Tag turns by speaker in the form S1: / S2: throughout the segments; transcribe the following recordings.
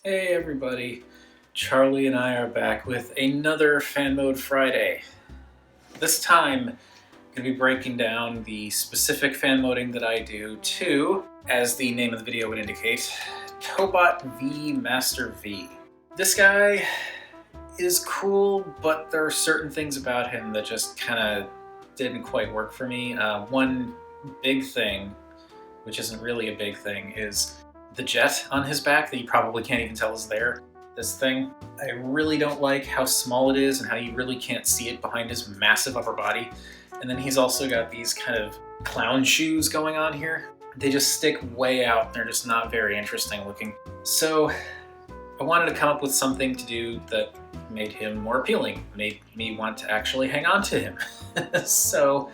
S1: Hey everybody, Charlie and I are back with another Fan Mode Friday. This time, I'm going to be breaking down the specific fan moding that I do to, as the name of the video would indicate, Tobot v Master V. This guy is cool, but there are certain things about him that just kind of didn't quite work for me. One big thing, which isn't really a big thing, is the jet on his back that you probably can't even tell is there. This thing, I really don't like how small it is and how you really can't see it behind his massive upper body. And then he's also got these kind of clown shoes going on here. They just stick way out and they're just not very interesting looking. So I wanted to come up with something to do that made him more appealing, made me want to actually hang on to him. So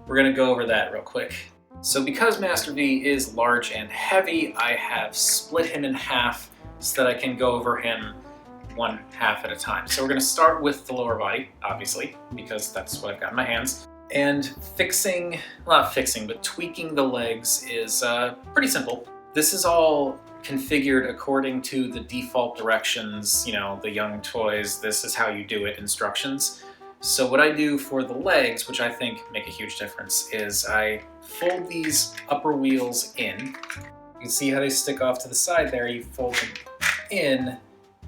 S1: we're gonna go over that real quick. So because Master V is large and heavy, I have split him in half so that I can go over him one half at a time. So we're going to start with the lower body, obviously, because that's what I've got in my hands. And tweaking the legs is pretty simple. This is all configured according to the default directions, the young toys, this is how you do it instructions. So what I do for the legs, which I think make a huge difference, is I fold these upper wheels in. You can see how they stick off to the side there. You fold them in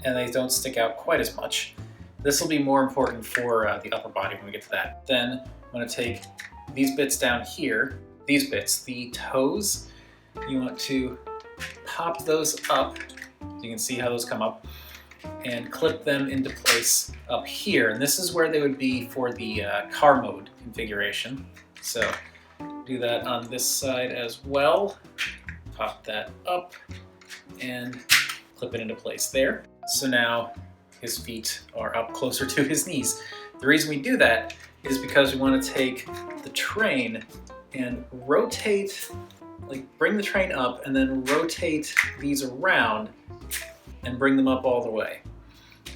S1: and they don't stick out quite as much. This will be more important for the upper body when we get to that. Then I'm going to take these bits down here, these bits, the toes, you want to pop those up. So you can see how those come up, and clip them into place up here. And this is where they would be for the car mode configuration. So do that on this side as well. Pop that up and clip it into place there. So now his feet are up closer to his knees. The reason we do that is because we want to take the train and rotate, bring the train up and then rotate these around and bring them up all the way.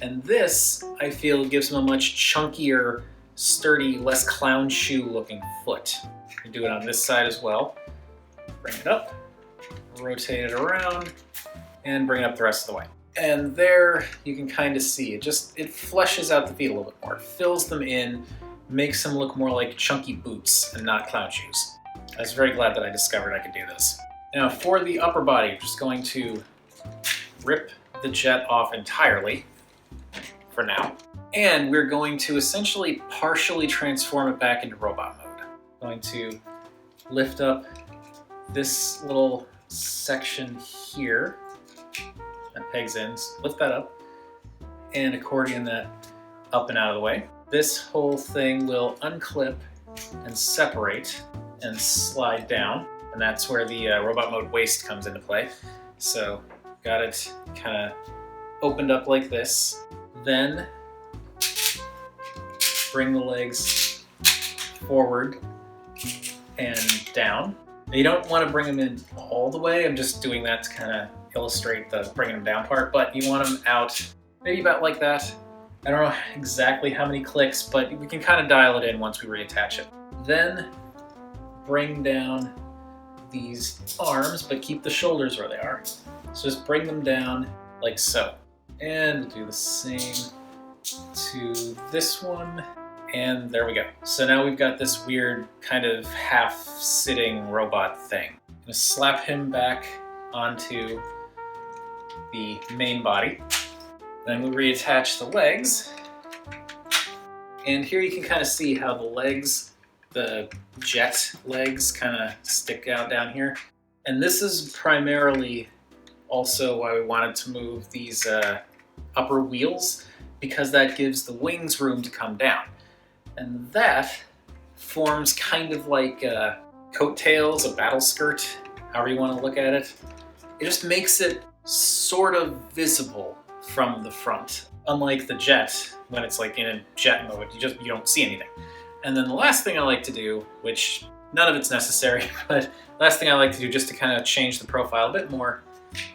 S1: And this, I feel, gives him a much chunkier, sturdy, less clown shoe looking foot. You do it on this side as well. Bring it up, rotate it around, and bring it up the rest of the way. And there you can kind of see, it fleshes out the feet a little bit more. It fills them in, makes them look more like chunky boots and not clown shoes. I was very glad that I discovered I could do this. Now for the upper body, I'm just going to rip the jet off entirely for now. And we're going to essentially partially transform it back into robot mode. I'm going to lift up this little section here that pegs in, so lift that up and accordion that up and out of the way. This whole thing will unclip and separate and slide down, and that's where the robot mode waist comes into play. So got it kind of opened up like this. Then bring the legs forward and down. Now you don't want to bring them in all the way. I'm just doing that to kind of illustrate the bringing them down part, but you want them out maybe about like that. I don't know exactly how many clicks, but we can kind of dial it in once we reattach it. Then bring down these arms, but keep the shoulders where they are. So just bring them down like so. And do the same to this one. And there we go. So now we've got this weird kind of half-sitting robot thing. I'm gonna slap him back onto the main body. Then we reattach the legs. And here you can kind of see how the legs, the jet legs, kind of stick out down here. And this is primarily also why we wanted to move these upper wheels, because that gives the wings room to come down. And that forms kind of like coattails, a battle skirt, however you want to look at it. It just makes it sort of visible from the front. Unlike the jet, when it's like in a jet mode, you don't see anything. And then the last thing I like to do, which none of it's necessary, but last thing I like to do just to kind of change the profile a bit more,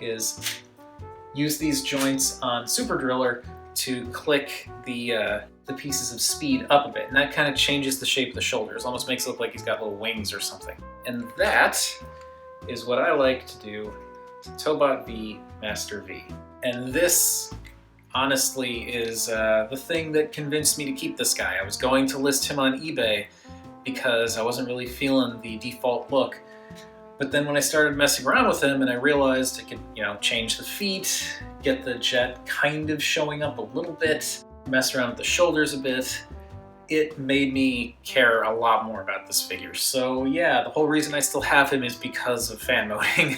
S1: is use these joints on Super Driller to click the pieces of speed up a bit. And that kind of changes the shape of the shoulders, almost makes it look like he's got little wings or something. And that is what I like to do to Tobot v Master V. And this, honestly, is the thing that convinced me to keep this guy. I was going to list him on eBay because I wasn't really feeling the default look. But then when I started messing around with him and I realized I could, change the feet, get the jet kind of showing up a little bit, mess around with the shoulders a bit, it made me care a lot more about this figure. So yeah, the whole reason I still have him is because of fan moding.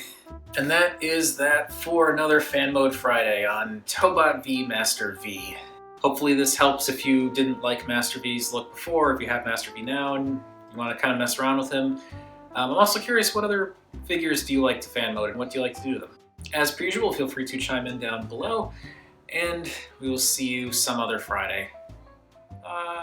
S1: And that is that for another Fan Mode Friday on Tobot v Master V. Hopefully this helps if you didn't like Master V's look before, if you have Master V now and you want to kind of mess around with him. I'm also curious, what other figures do you like to fan mode and what do you like to do to them? As per usual, feel free to chime in down below, and we will see you some other Friday. Bye.